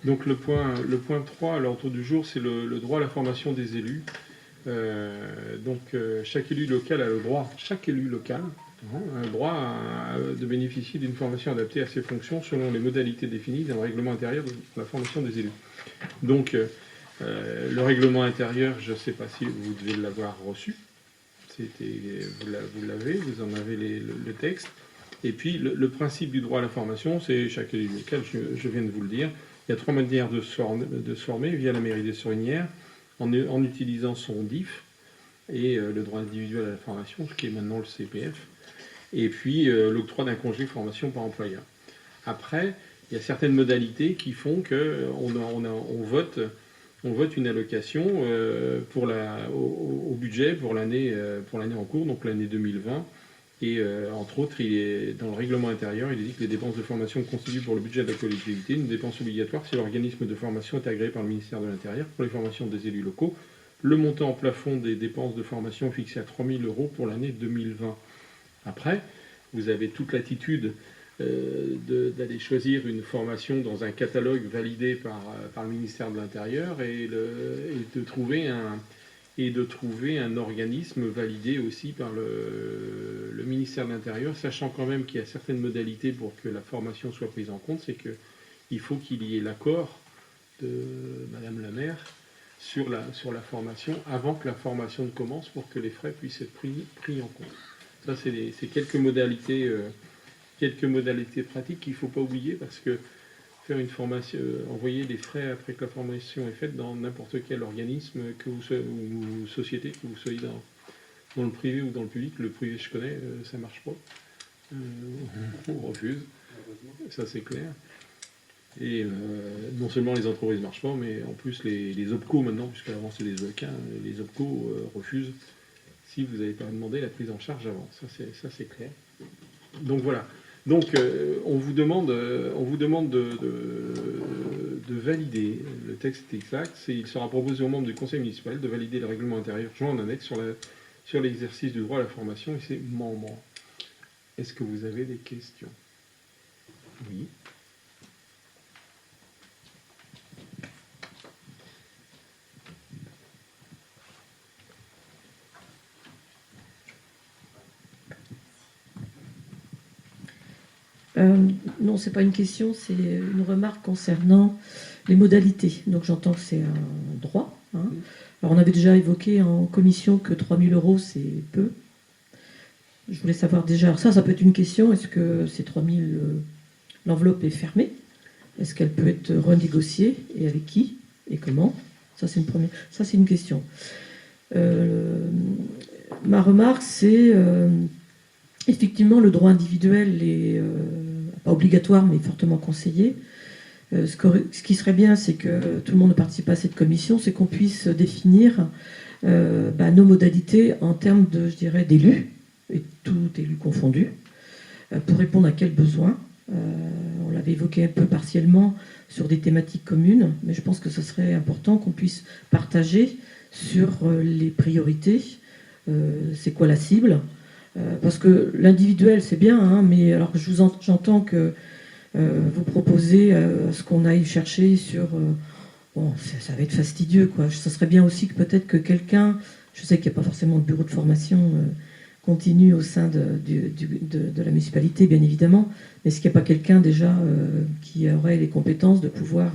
Donc le point 3 à l'ordre du jour, c'est le droit à la formation des élus. Chaque élu local a le droit, a le droit de bénéficier d'une formation adaptée à ses fonctions selon les modalités définies dans le règlement intérieur de la formation des élus. Donc le règlement intérieur, je ne sais pas si vous devez l'avoir reçu. Vous l'avez, vous en avez le texte. Et puis le principe du droit à la formation, c'est chaque élu local, je viens de vous le dire. Il y a 3 manières de se former via la mairie des Sorinières, en utilisant son DIF et le droit individuel à la formation, ce qui est maintenant le CPF, et puis l'octroi d'un congé formation par employeur. Après, il y a certaines modalités qui font qu'on vote une allocation au budget pour l'année en cours, donc l'année 2020. Et entre autres, dans le règlement intérieur, il est dit que les dépenses de formation constituent pour le budget de la collectivité une dépense obligatoire si l'organisme de formation est agréé par le ministère de l'Intérieur pour les formations des élus locaux. Le montant plafond des dépenses de formation est fixé à 3 000 € pour l'année 2020. Après, vous avez toute l'attitude d'aller choisir une formation dans un catalogue validé par le ministère de l'Intérieur et de trouver un organisme validé aussi par le ministère de l'Intérieur, sachant quand même qu'il y a certaines modalités pour que la formation soit prise en compte, c'est qu'il faut qu'il y ait l'accord de Madame la maire sur la formation avant que la formation ne commence pour que les frais puissent être pris en compte. Ça, c'est quelques modalités pratiques qu'il ne faut pas oublier parce que faire une formation, envoyer des frais après que la formation est faite dans n'importe quel organisme ou société, que vous soyez dans le privé ou dans le public. Le privé, je connais, ça ne marche pas. On refuse, ça c'est clair. Et non seulement les entreprises ne marchent pas, mais en plus les OPCO maintenant, puisqu'avant c'est les OEC, les OPCO refusent si vous n'avez pas demandé la prise en charge avant. Ça c'est clair. Donc voilà. Donc on vous demande de valider, le texte est exact, il sera proposé aux membres du conseil municipal de valider le règlement intérieur joint en annexe sur l'exercice du droit à la formation et ses membres. Est-ce que vous avez des questions? Oui. Non, c'est pas une question, c'est une remarque concernant les modalités. Donc j'entends que c'est un droit. Hein. Alors on avait déjà évoqué en commission que 3 000 €, c'est peu. Je voulais savoir déjà, alors ça peut être une question, est-ce que ces 3 000, l'enveloppe est fermée? Est-ce qu'elle peut être renégociée? Et avec qui? Et comment? Ça c'est une question. Ma remarque, c'est effectivement le droit individuel est pas obligatoire mais fortement conseillé. Ce qui serait bien, c'est que tout le monde participe à cette commission, c'est qu'on puisse définir nos modalités en termes de, je dirais, d'élus, et tout élu confondu, pour répondre à quels besoins. On l'avait évoqué un peu partiellement sur des thématiques communes, mais je pense que ce serait important qu'on puisse partager sur les priorités, c'est quoi la cible, parce que l'individuel c'est bien, hein, mais alors j'entends que vous proposez ce qu'on aille chercher sur... bon, ça va être fastidieux, quoi. Ça serait bien aussi que peut-être que quelqu'un, je sais qu'il n'y a pas forcément de bureau de formation continue au sein de la municipalité, bien évidemment, mais est-ce qu'il n'y a pas quelqu'un déjà qui aurait les compétences de pouvoir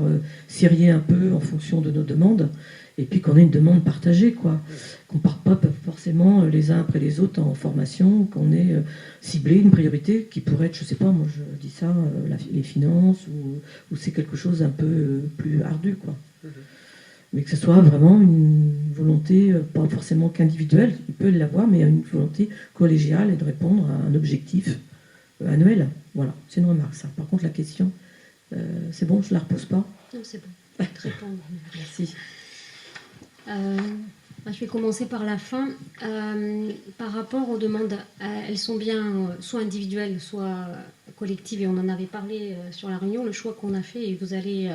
ciriller un peu en fonction de nos demandes, et puis qu'on ait une demande partagée, quoi. Qu'on ne parte pas forcément les uns après les autres en formation, qu'on ait ciblé une priorité qui pourrait être, je ne sais pas, moi je dis ça, les finances, ou c'est quelque chose un peu plus ardu, quoi. Mais que ce soit vraiment une volonté, pas forcément qu'individuelle, il peut l'avoir, mais une volonté collégiale et de répondre à un objectif annuel. Voilà, c'est une remarque, ça. Par contre, la question, c'est bon, je ne la repose pas? Non, c'est bon, je vais te répondre. Merci. Je vais commencer par la fin. Par rapport aux demandes, elles sont bien soit individuelles, soit collectives, et on en avait parlé sur la réunion. Le choix qu'on a fait, et vous allez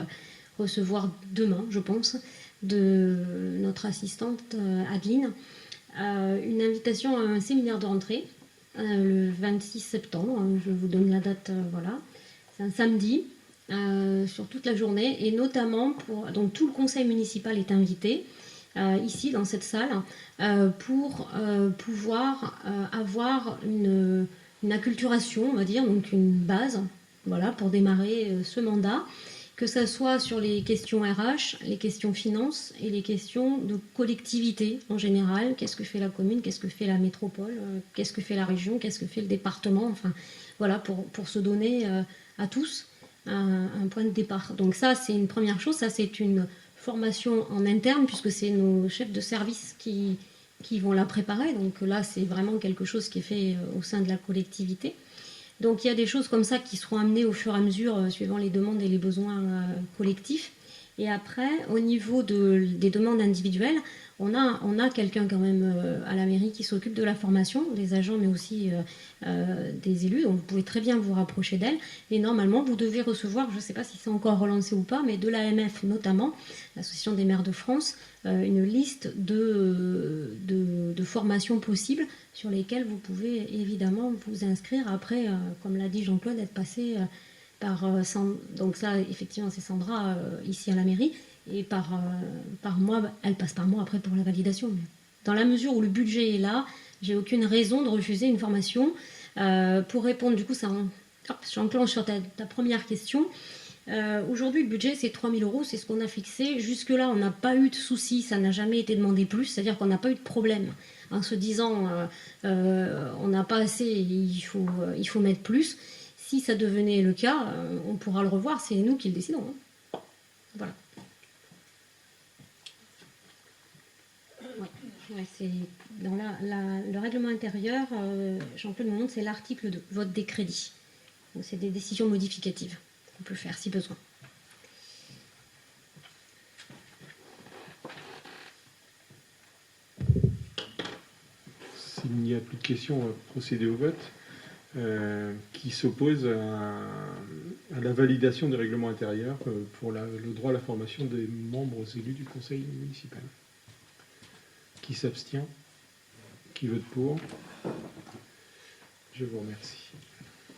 recevoir demain, je pense, de notre assistante Adeline, une invitation à un séminaire de rentrée le 26 septembre. Je vous donne la date, voilà. C'est un samedi. sur toute la journée, et notamment donc tout le conseil municipal est invité ici dans cette salle pour pouvoir avoir une acculturation, on va dire, donc une base, voilà, pour démarrer ce mandat, que ce soit sur les questions RH, les questions finances et les questions de collectivité en général. Qu'est-ce que fait la commune, qu'est-ce que fait la métropole, qu'est-ce que fait la région, qu'est-ce que fait le département, enfin voilà, pour se donner à tous un point de départ. Donc ça, c'est une première chose, ça c'est une formation en interne, puisque c'est nos chefs de service qui vont la préparer. Donc là, c'est vraiment quelque chose qui est fait au sein de la collectivité. Donc il y a des choses comme ça qui seront amenées au fur et à mesure, suivant les demandes et les besoins collectifs. Et après, au niveau des demandes individuelles, on a quelqu'un quand même à la mairie qui s'occupe de la formation, des agents, mais aussi des élus. Donc vous pouvez très bien vous rapprocher d'elle. Et normalement, vous devez recevoir, je ne sais pas si c'est encore relancé ou pas, mais de l'AMF notamment, l'Association des maires de France, une liste de formations possibles sur lesquelles vous pouvez évidemment vous inscrire. Après, comme l'a dit Jean-Claude, être passé par... donc ça, effectivement, c'est Sandra ici à la mairie. Et par mois, elle passe par moi après pour la validation. Mais dans la mesure où le budget est là, j'ai aucune raison de refuser une formation. Pour répondre, du coup, j'enclenche sur ta première question. Aujourd'hui, le budget, c'est 3 000 €, c'est ce qu'on a fixé. Jusque-là, on n'a pas eu de soucis, ça n'a jamais été demandé plus, c'est-à-dire qu'on n'a pas eu de problème en se disant on n'a pas assez, il faut mettre plus. Si ça devenait le cas, on pourra le revoir, c'est nous qui le décidons. Hein. Voilà. Ouais, c'est dans le règlement intérieur, Jean-Claude me montre, c'est l'article 2, vote des crédits. Donc c'est des décisions modificatives qu'on peut faire si besoin. S'il n'y a plus de questions, on va procéder au vote. Qui s'oppose à la validation des règlements intérieurs pour le droit à la formation des membres élus du conseil municipal. Qui s'abstient? Qui vote pour? Je vous remercie.